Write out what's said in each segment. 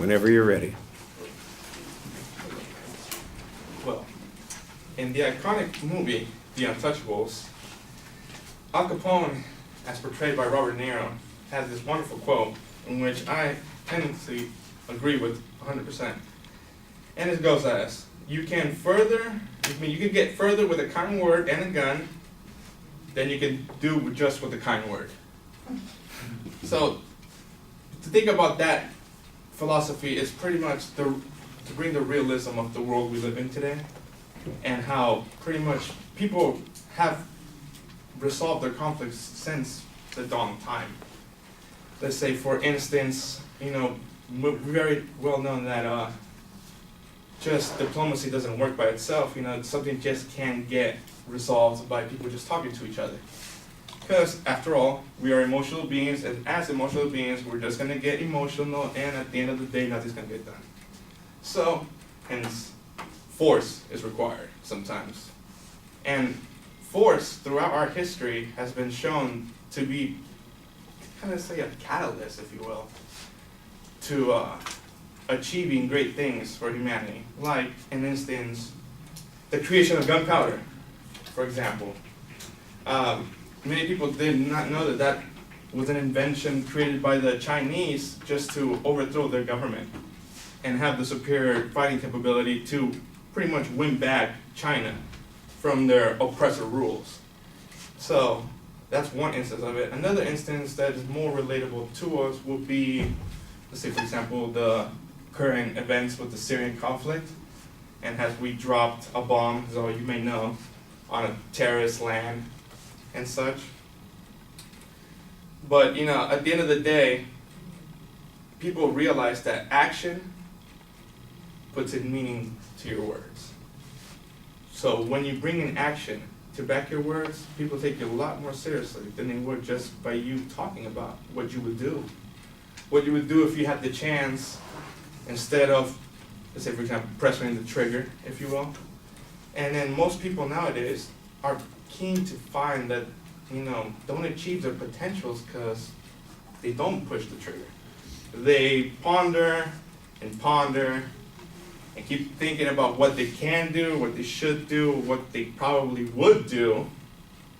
Whenever you're ready. Well, in the iconic movie, The Untouchables, Al Capone, as portrayed by Robert De Niro, has this wonderful quote in which I tend to agree with 100%. And it goes as, you can get further with a kind word and a gun than you can do with just with a kind word. So, to think about that philosophy is pretty much to bring the realism of the world we live in today, and how pretty much people have resolved their conflicts since the dawn of time. Let's say, for instance, very well known that just diplomacy doesn't work by itself. Something just can't get resolved by people just talking to each other. Because, after all, we are emotional beings, and as emotional beings, we're just going to get emotional, and at the end of the day, nothing's going to get done. So, hence, force is required sometimes. And force, throughout our history, has been shown to be, kind of say, a catalyst, if you will, to achieving great things for humanity. Like, in instance, the creation of gunpowder, for example. Many people did not know that that was an invention created by the Chinese just to overthrow their government and have the superior fighting capability to pretty much win back China from their oppressor rules. So that's one instance of it. Another instance that is more relatable to us would be, let's say, for example, the current events with the Syrian conflict, and as we dropped a bomb, as all you may know, on a terrorist land and such. But at the end of the day, people realize that action puts in meaning to your words. So when you bring in action to back your words, people take you a lot more seriously than they would just by you talking about what you would do. What you would do if you had the chance, instead of, let's say, for example, pressing the trigger, if you will. And then most people nowadays are keen to find that, don't achieve their potentials because they don't push the trigger. They ponder and keep thinking about what they can do, what they should do, what they probably would do,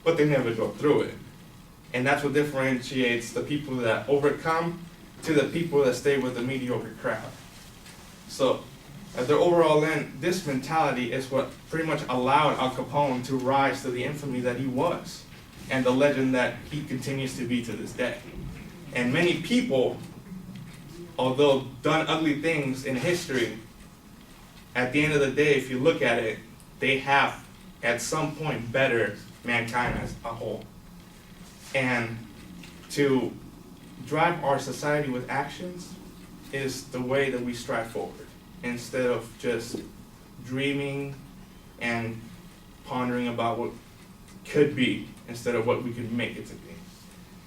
but they never go through it. And that's what differentiates the people that overcome to the people that stay with the mediocre crowd. So, at their overall end, this mentality is what pretty much allowed Al Capone to rise to the infamy that he was, and the legend that he continues to be to this day. And many people, although done ugly things in history, at the end of the day, if you look at it, they have at some point bettered mankind as a whole. And to drive our society with actions is the way that we strive forward, instead of just dreaming and pondering about what could be instead of what we could make it to be.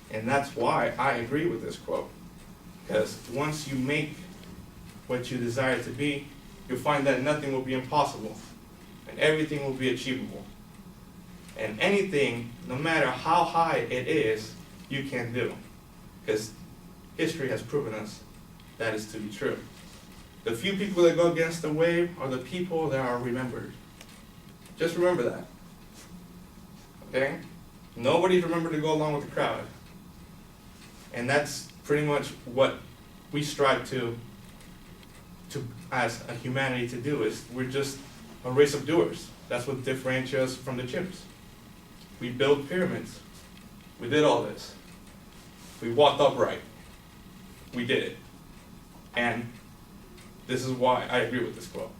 And that's why I agree with this quote. Because once you make what you desire to be, you'll find that nothing will be impossible and everything will be achievable. And anything, no matter how high it is, you can do. Because history has proven us that is to be true. The few people that go against the wave are the people that are remembered. Just remember that. Okay? Nobody's remembered to go along with the crowd. And that's pretty much what we strive to as a humanity to do. Is we're just a race of doers. That's what differentiates us from the chimps. We built pyramids. We did all this. We walked upright. We did it. And this is why I agree with this quote.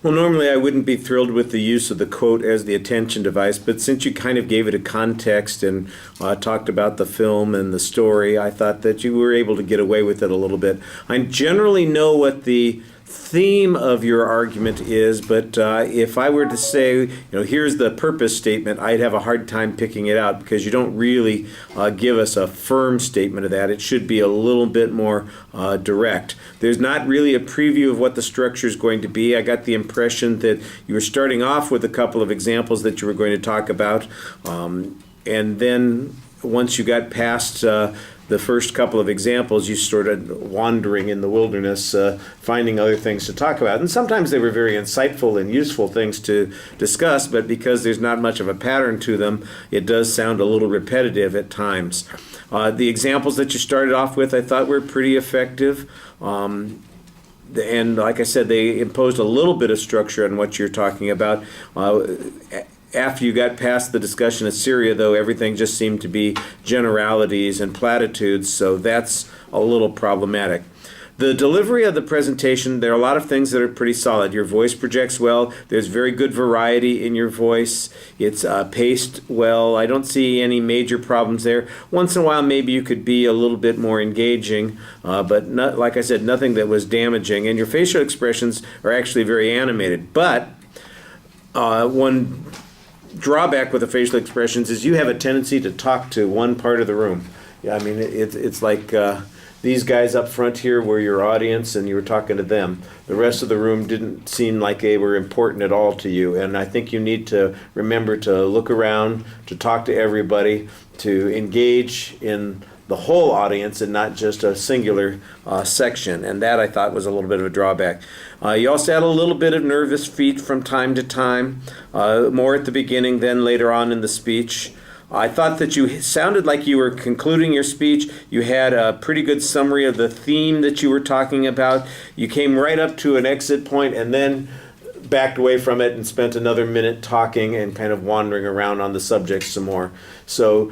Well, normally I wouldn't be thrilled with the use of the quote as the attention device, but since you kind of gave it a context and talked about the film and the story, I thought that you were able to get away with it a little bit. I generally know what the theme of your argument is, but if I were to say, here's the purpose statement, I'd have a hard time picking it out because you don't really give us a firm statement of that. It should be a little bit more direct. There's not really a preview of what the structure is going to be. I got the impression that you were starting off with a couple of examples that you were going to talk about, and then once you got past the first couple of examples, you started wandering in the wilderness, finding other things to talk about. And sometimes they were very insightful and useful things to discuss, but because there's not much of a pattern to them, it does sound a little repetitive at times. The examples that you started off with, I thought were pretty effective. And like I said, they imposed a little bit of structure on what you're talking about. After you got past the discussion of Syria, though, everything just seemed to be generalities and platitudes, so that's a little problematic. The delivery of the presentation, there are a lot of things that are pretty solid. Your voice projects well. There's very good variety in your voice. It's paced well. I don't see any major problems there. Once in a while, maybe you could be a little bit more engaging, but not, like I said, nothing that was damaging. And your facial expressions are actually very animated. But one drawback with the facial expressions is you have a tendency to talk to one part of the room. I mean, it's like these guys up front here were your audience and you were talking to them. The rest of the room didn't seem like they were important at all to you, and I think you need to remember to look around, to talk to everybody, to engage in the whole audience and not just a singular section, and that I thought was a little bit of a drawback. You also had a little bit of nervous feet from time to time, more at the beginning than later on in the speech. I thought that you sounded like you were concluding your speech. You had a pretty good summary of the theme that you were talking about. You came right up to an exit point and then backed away from it and spent another minute talking and kind of wandering around on the subject some more. So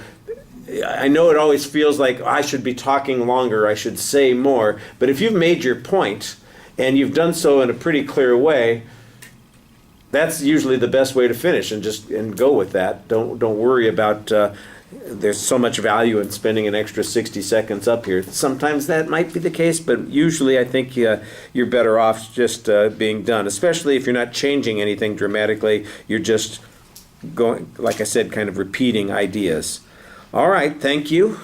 I know it always feels like I should be talking longer, I should say more, but if you've made your point and you've done so in a pretty clear way, that's usually the best way to finish, and go with that. Don't worry about there's so much value in spending an extra 60 seconds up here. Sometimes that might be the case, but usually I think you're better off just being done, especially if you're not changing anything dramatically. You're just going, like I said, kind of repeating ideas. All right, thank you.